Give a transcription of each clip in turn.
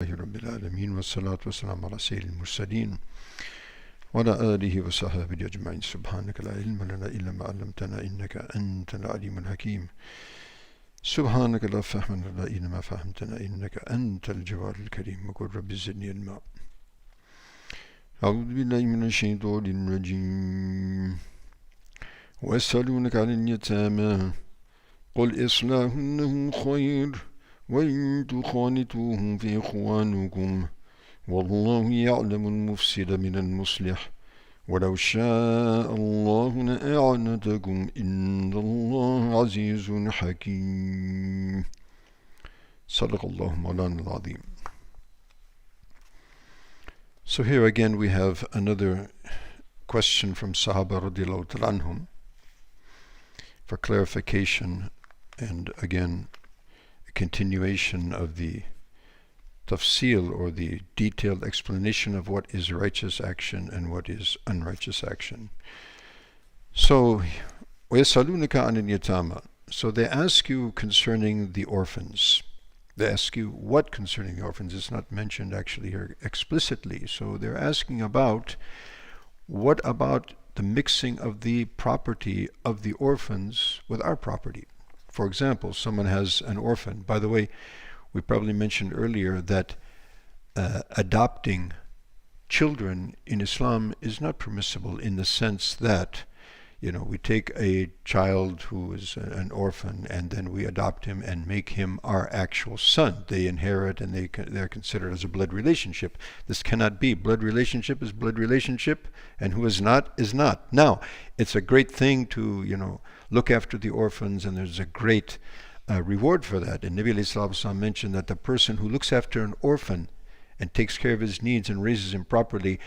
رب العالمين والصلاة والسلام على سيد المرسلين وعلى آله وصحبه أجمعين. سبحانك لا علم لنا إلا ما علمتنا إنك أنت العليم الحكيم. سبحانك لا فهم لنا إلا ما فهمتنا إنك أنت الجواد الكريم. وقل رب زدني علما. أعوذ بالله من الشيطان الرجيم. ويسألونك عن اليتامى قل إصلاح لهم خير وإن تخالطوهم فإخوانكم والله يعلم المفسد من المصلح ولو شاء الله لأعنتكم إن الله عزيز حكيم. صدق الله مولانا العظيم. So here again we have another question from Sahaba radiallahu ta'ala anhum for clarification, and again a continuation of the tafsil, or the detailed explanation of what is righteous action and what is unrighteous action. So وَيَسْأَلُونَكَ عَنِ الْيَتَامَى. So they ask you concerning the orphans. They ask you what concerning the orphans. It's not mentioned actually here explicitly. So they're asking about what about the mixing of the property of the orphans with our property. For example, someone has an orphan. By the way, we probably mentioned earlier that adopting children in Islam is not permissible, in the sense that, we take a child who is an orphan and then we adopt him and make him our actual son. They inherit and they're considered as a blood relationship. This cannot be. Blood relationship is blood relationship, and who is not is not. Now, it's a great thing to, look after the orphans, and there's a great reward for that. And Nabi alayhi mentioned that the person who looks after an orphan and takes care of his needs and raises him properly,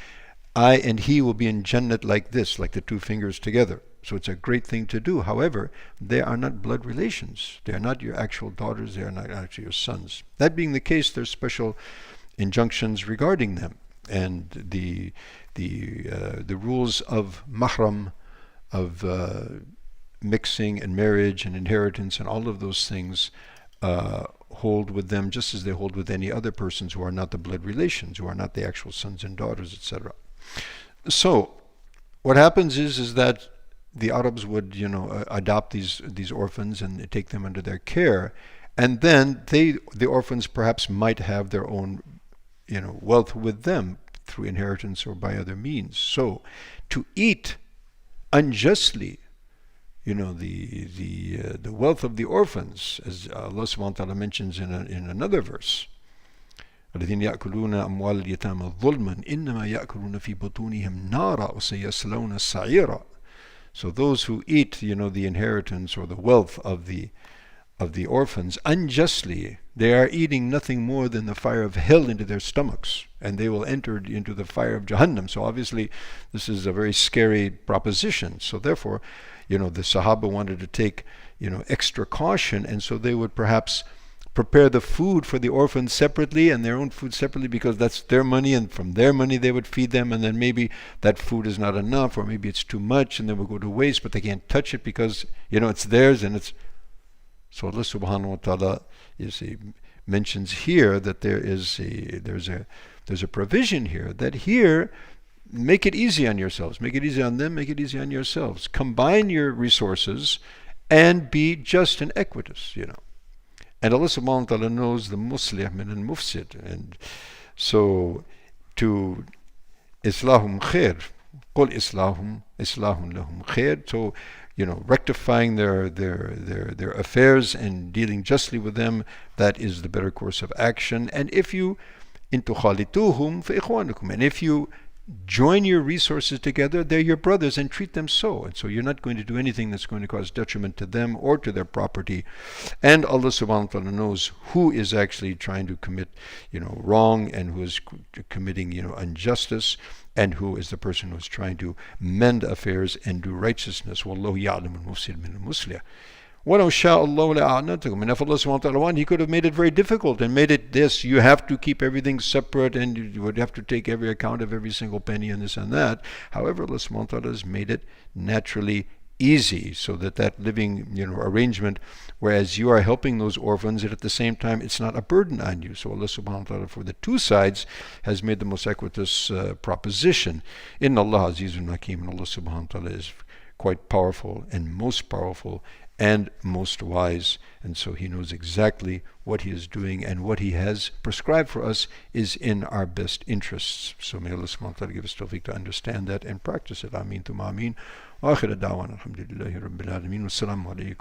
I and he will be in Jannat like this, like the two fingers together. So it's a great thing to do. However, they are not blood relations. They are not your actual daughters. They are not actually your sons. That being the case, there's special injunctions regarding them, and the rules of mahram, of mixing and marriage and inheritance and all of those things hold with them just as they hold with any other persons who are not the blood relations, who are not the actual sons and daughters, etc. So what happens is that the Arabs would adopt these orphans and take them under their care, and then the orphans perhaps might have their own wealth with them through inheritance or by other means. So to eat unjustly the wealth of the orphans, as Allah subhanahu wa ta'ala mentions in another verse, الذين يأكلون أموال اليتامى ظلما إنما يأكلون في بطونهم نارا وسيصلون سعيرا. So those who eat the inheritance or the wealth of the orphans unjustly, they are eating nothing more than the fire of hell into their stomachs, and they will enter into the fire of Jahannam. So obviously this is a very scary proposition. So therefore, the Sahaba wanted to take extra caution, and so they would perhaps prepare the food for the orphans separately and their own food separately, because that's their money, and from their money they would feed them, and then maybe that food is not enough, or maybe it's too much and then will go to waste, but they can't touch it because it's theirs. And it's so Allah subhanahu wa ta'ala mentions here that there's a provision here, that here, make it easy on yourselves, make it easy on them, make it easy on yourselves. Combine your resources and be just and equitous, And Allah subhanahu wa ta'ala knows the muslih min al-mufsid. And so to islahum khair, qul islahum lahum khair. So rectifying their affairs and dealing justly with them, that is the better course of action. And if you intukhalituhum fa ikhwanukum, and if you join your resources together, they're your brothers, and treat them so. And so you're not going to do anything that's going to cause detriment to them or to their property. And Allah subhanahu wa ta'ala knows who is actually trying to commit wrong, and who is committing injustice, and who is the person who is trying to mend affairs and do righteousness. Wallahu ya'lamu al-mufsid min al-muslih. وَلَوْ شَاءَ اللَّهُ لَأَعْنَتَكُمْ. And if Allah subhanahu wa ta'ala, He could have made it very difficult and made it this, you have to keep everything separate, and you would have to take every account of every single penny and this and that. However, Allah subhanahu wa ta'ala has made it naturally easy, so that living arrangement, whereas you are helping those orphans, and at the same time it's not a burden on you. So Allah subhanahu wa ta'ala for the two sides has made the most equitous proposition. Inna Allah Azizun Hakim, and Allah subhanahu wa ta'ala is quite powerful and most wise, and so He knows exactly what He is doing, and what He has prescribed for us is in our best interests. So may Allah subhanahu wa ta'ala give us tawfiq to understand that and practice it. Ameen thumma ameen. Wa akhir da'wana alhamdulillahi rabbil alameen. Wassalamu alaikum.